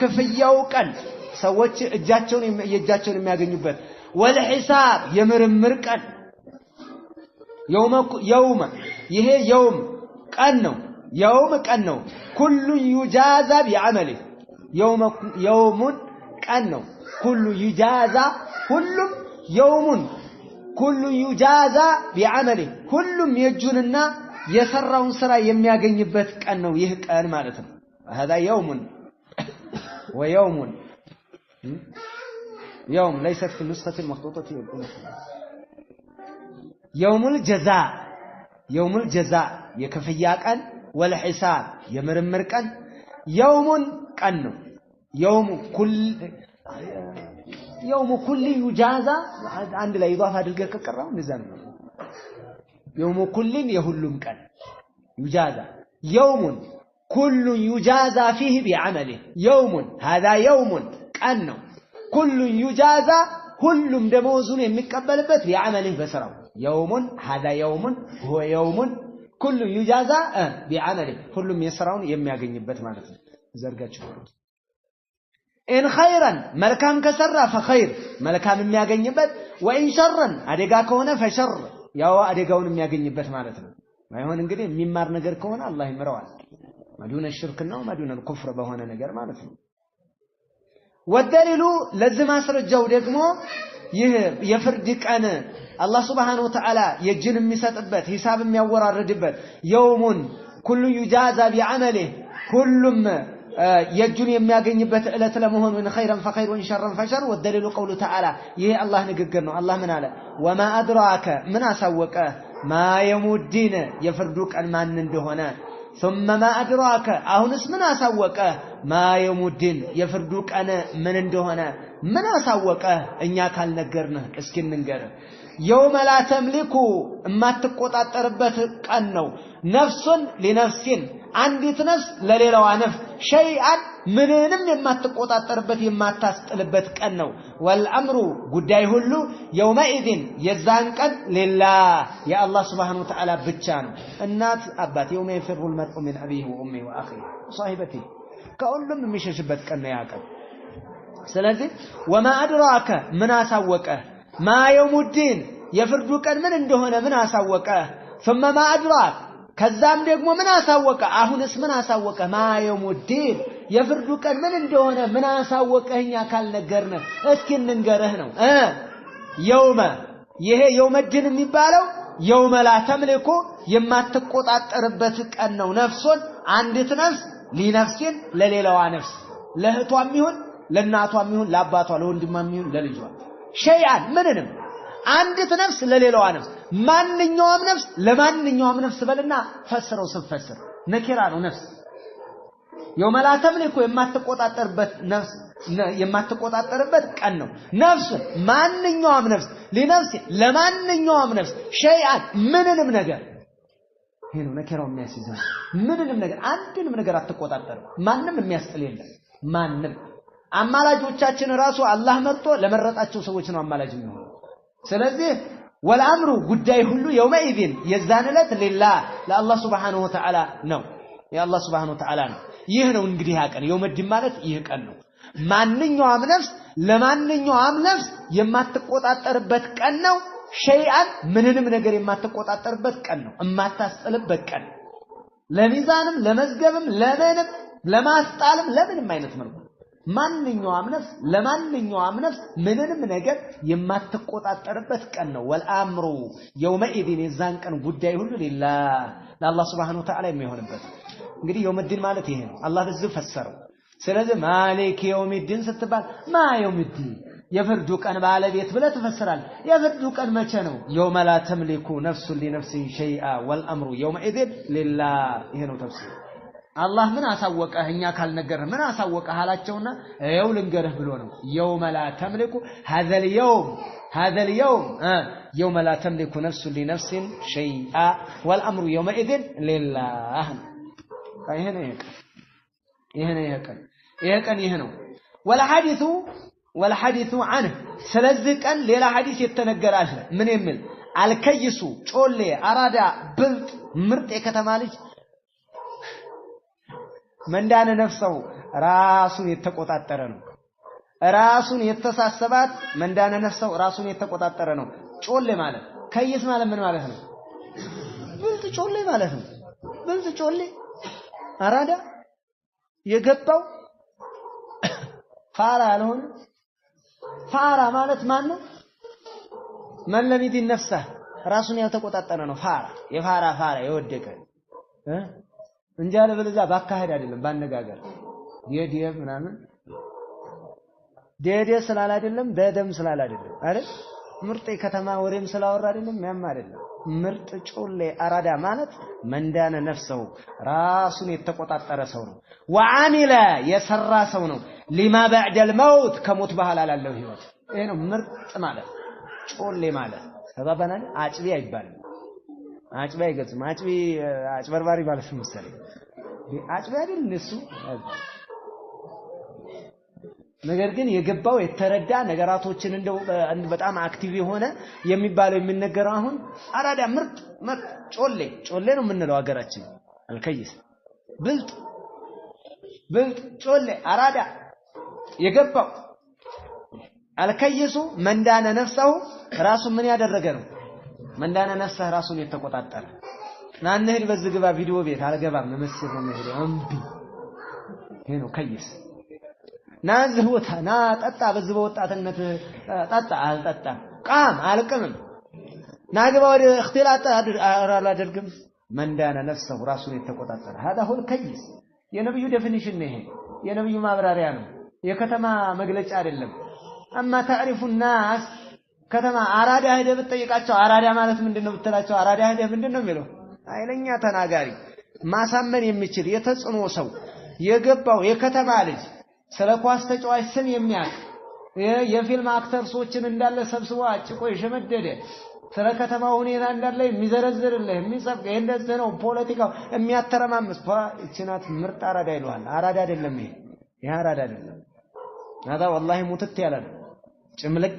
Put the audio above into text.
ክፍያው ቀን ሰዎች እጃቸውን የሚያገኙበት ወልሂሳብ የምርምር ቀን يوم ይሄ يوم ቀን ነው يوم ቀን ነው كل يجازى بعمله يوم ቀን ነው كل يجازى ሁሉም يوم كل يجازى بعمله ሁሉም የጁንና የሰራውን ስራ የሚያገኝበት ቀን ነው ይህ ቀን ማለት ነው هذا يوم ويوم يوم ليست في النسخة المخطوطة يوم الجزاء يكفيا ቀን والحساب يمرمر ቀን يوم ቀን ነው يوم كل يجازى عند لا يضاف አድርገህ ከቀራው እንደዛ ነው يوم كل የሁሉም ቀን يجازى يوم كل يجازى فيه بعمله يوم هذا يوم ቀን ነው كل يجازى ሁሉም ደሞዙን የሚቀበልበት بعمله በስራው يوم هذا يوم هو يوم كل يجازى بعمله ሁሉም የስራውን የሚያገኝበት ማለት ነው ዘርጋችሁ إن خيرا መልካም ከሰራ فخير መልካም የሚያገኝበት وإن شرا አደጋ ከሆነ فشر ያው አደጋውን የሚያገኝበት ማለት ነው ማይሆን እንግዲህ የሚማር ነገር ከሆነ አላህ ይምረዋል ማዱነ ሽርክና ማዱነ الكفر በሆነ ነገር ማለት ነው والدليل ለዚህ ማስረጃው ደግሞ ይህ የፍርድ ቀን አላህ Subhanahu Wa Ta'ala የጅን የሚሰጥበት ሂሳብ የሚያወራርድበት يوم كل يجازى بعمله ሁሉም የጁን የሚያገኝበት እለት ለመሆኑ ان خيرا فخير وان شرا فشر والدليل قوله تعالى ይሄ አላህ ንግግር ነው አላህ ምን አለ وما ادراك ምን አሳወቀ ما يوم الدين የፍርዱ ቀን ማን እንደሆነ ثم ما ادراك አሁንስ ምን አሳወቀ ما يوم الدين የፍርዱ ቀን ምን እንደሆነ ምን አሳወቀ እኛ ካልነገርነህ እስኪ እንንገር يوم لا تملك የማትቆጣጠርበት ቀን ነው ነፍሱን ለነፍሲን አንዲት ነፍስ ለሌላዋ ነፍስ ሸይአን ምንንም የማትቆጣጠርበት የማታስጥልበት ቀን ነው والامر ጉዳይ ሁሉ يومئذ የዛን ቀን لله ያ አላህ Subhanahu Wa Ta'ala ብቻ ነው እናት አባት يوم يفر المرء من ابيه وامه واخيه وصاحبته ከሁሉም የሚሸሽበት ቀን ነው ያ ቀን ስለዚህ وما ادراك ምን አሳወቀ ما يوم الدين የፍርዱ ቀን ምን እንደሆነ ምን አሳወቀ ثم ما ادراك ከዛም ደግሞ ምን አሳወቀ አሁንስ ምን አሳወቀ ما يوم الدين የፍርዱ ቀን ምን እንደሆነ ምን አሳወቀኛ ካልነገርነ እስኪ እንንገርህ ነው يوم ይሄ يوم الدين የሚባለው يوم لا تملك የማትቆጣጠርበት ቀን ነው ነፍሱን አንዲት ነፍስ ለነፍሲን ለሌላዋ ነፍስ ለህቷም ይሁን ለናቷም ይሁን ለአባቷ ለወንድሟም ይሁን ለልጇ ሸይአን ምንንም አንዲት ነፍስ ለሌላዋ ነፍስ ማንኛውም ነፍስ ለማንኛውም ነፍስ በልና ፈስረው ስፈስር ነኪራ ነው ነፍስ يوم لا تملك የማትቆጣጠርበት ነፍስ የማትቆጣጠርበት ቀን ነው ነፍስ ማንኛውም ነፍስ ለነፍስ ለማንኛውም ነፍስ ሸይአን ምንንም ነገር ይሄ ነው ነኪራው የሚያስይዘው ምንንም ነገር አንድንም ነገር አትቆጣጠርም ማንንም የሚያስጥል የለም ማንንም አማላጆቻችን ራሱ አላህ መርጦ ለመረጣቸው ሰዎች ነው አማላጅ የሚሆነው ስለዚህ والامر ጉዳይ ሁሉ يومئذ የዛን ዕለት لله ለአላህ Subhanahu Wa Ta'ala ነው የአላህ Subhanahu Wa Ta'ala ነው ይህ ነው እንግዲህ ያቀን የውመድን ማለት ይህ ቀን ነው ማንኛውም ነፍስ ለማንኛውም ነፍስ የማትቆጣጠርበት ቀን ነው ሸይአን ምንንም ነገር የማትቆጣጠርበት ቀን ነው የማታስጥልበት ቀን ለሚዛንም ለመዝገብም ለምንም ለማስጣልም ለምንም አይነት መልኩ ማንኛውም ነፍስ ለማንኛውም ነፍስ ምንንም ነገር የማትቆጣጠርበት ቀን ነው والامر يومئذ የዛን ቀን ጉዳይ ሁሉ لله ለአላህ Subhanahu Wa Ta'ala የሚሆንበት እንግዲህ የውመድን ማለት ይሄ ነው አላህ በዚህ ፈሰረው ስለዚህ ማሊክ የውመድን ስትባል ማ የውመድን የፍርዱ ቀን ባለቤት ብለህ ተፈስራል የፍርዱ ቀን መቼ ነው يوم لا تملك نفس لنفس شيئا والامر يومئذ لله ይሄ ነው ተፍሲር አላህ ምን አሳወቀህ እኛ ካልነገርህ ምን አሳወቀህ አላቸውና ይኸው ልንገርህ ብሎ ነው يوم لا تملك هذا اليوم يوم لا تملك نفس لنفس شيئا والامر يومئذ لله ይሄ ነው والحديث عنه ስለዚህ ቀን ሌላ ሐዲስ የተነገረ አለ ምን የሚል አልከይሱ ጮሌ አራዳ ብልጥ ምርጥ የከተማ ልጅ መንዳነ ነፍሰው ራሱን የተቆጣጠረ ነው ራሱን የተሳሰባት መንዳነ ነፍሰው ራሱን የተቆጣጠረ ነው ጮሌ ማለት ከይስ ማለት ምን ማለት ነው ብልጥ ጮሌ ማለት ነው ብልጥ ጮሌ አራዳ የገባው ፋራ ያልሆነ ፋራ ማለት ማን ነው መለሚት ነፍሳ ራሱን ያልተቆጣጠረ ነው ፋራ የፋራ የወደቀ እንጃለ በለዛ ባካሄድ አይደለም ባነጋገር የዲየብ ምናምን ዴዴ ስላል አይደለም ደደም ስላል አይደለም አይደል ምርጥ ከተማ ወሬም ስላወራ አይደለም ያም አይደለም ምርጥ ጮሌ አራዳ ማለት መንዳነ ነፍሰው ራሱን የተቆጣጠረ ሰው ነው ወአሚለ የሰራ ሰው ነው ሊማ بعد الموت ከሞት በኋላ ላለው ህይወት ይሄ ነው ምርጥ ማለት ጮሌ ማለት ተባባናል አጭቢ አይባልም አጭቢ አይገጽም አጭቢ አጭበርባሪ ማለት ነው መሰለኝ አጭቢ አይደል እሱ ነገር ግን የገባው የተረዳ ነገራቶችን እንደው በጣም አክቲቭ የሆነ የሚባለው የሚነገረው አሁን አራዳ ምርጥ ጮሌ ነው የምንለው ሀገራችን አልከይስ ብልጥ ጮሌ አራዳ የገባው አልከይሱ መንዳነ ነፍሰው ራሱን ምን ያደረገ ነው መንዳነ ነፍሰህ ራሱን የተቆጣጠረ ናንህድ በዝግባ ቪዲዮ ቤት አልገባም መስል ነው የሚሄደው እምቢ ይሄ ነው ከይስ ናዝሁታ ና ጠጣ በዝበ ወጣትነት ጠጣ አልጠጣ ቃም አልቅምም ናግባ ወደ እክትላጣ አላደርግም መንዳነ ነፍሰው ራሱን የተቆጣጠረ هذا هو الكيس የነብዩ ዴፊኒሽን ነው ይሄ የነብዩ ማብራሪያ ነው የከተማ መግለጫ አይደለም አማ تعرف الناس ከተማ አራዳ ሄደ ብትጠይቃቸው አራዳ ማለት ምንድነው ብትላቸው አራዳ ሄደ ምንድነው የሚለው አይለኛ ተናጋሪ ማሳመን የሚችል የተጽኖ ሰው የገባው የከተማ ልጅ ስለ ኳስ ተጫዋች ስም የሚያውቅ የፊልም አክተርሶችን እንዳለ ሰብስቦ አጭቆ የሸመደደ ስለ ከተማው ሁኔታ እንዳለ የሚዘረዝርልህ የሚጽፍ እንደዚህ ነው ፖለቲካው የሚያተረማምስ እቺናት ምርጥ አራዳ ይሏል አራዳ አይደለም ይሄ አራዳ አይደለም هذا والله ሙትት ያለ ጭምልቅ